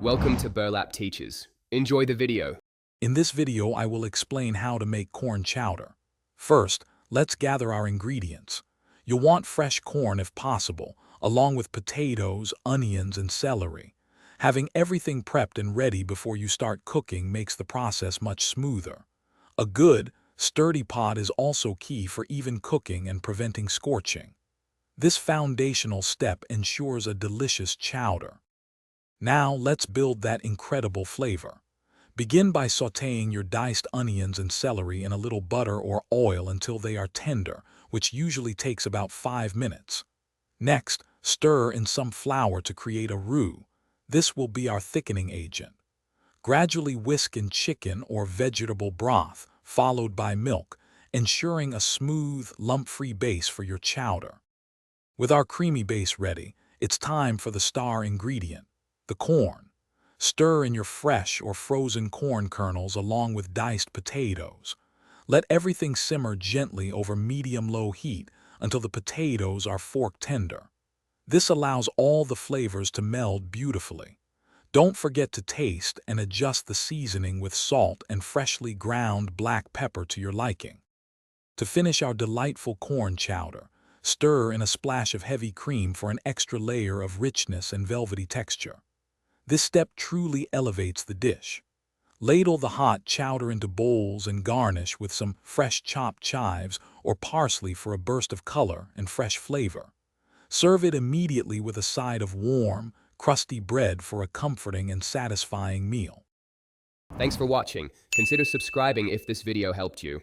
Welcome to Burlap Teachers. Enjoy the video. In this video, I will explain how to make corn chowder. First, let's gather our ingredients. You'll want fresh corn if possible, along with potatoes, onions, and celery. Having everything prepped and ready before you start cooking makes the process much smoother. A good, sturdy pot is also key for even cooking and preventing scorching. This foundational step ensures a delicious chowder. Now let's build that incredible flavor. Begin by sautéing your diced onions and celery in a little butter or oil until they are tender, which usually takes about 5 minutes. Next, stir in some flour to create a roux. This will be our thickening agent. Gradually whisk in chicken or vegetable broth, followed by milk, ensuring a smooth, lump-free base for your chowder. With our creamy base ready, it's time for the star ingredient, the corn. Stir in your fresh or frozen corn kernels along with diced potatoes. Let everything simmer gently over medium-low heat until the potatoes are fork tender. This allows all the flavors to meld beautifully. Don't forget to taste and adjust the seasoning with salt and freshly ground black pepper to your liking. To finish our delightful corn chowder, stir in a splash of heavy cream for an extra layer of richness and velvety texture. This step truly elevates the dish. Ladle the hot chowder into bowls and garnish with some fresh chopped chives or parsley for a burst of color and fresh flavor. Serve it immediately with a side of warm, crusty bread for a comforting and satisfying meal. Thanks for watching. Consider subscribing if this video helped you.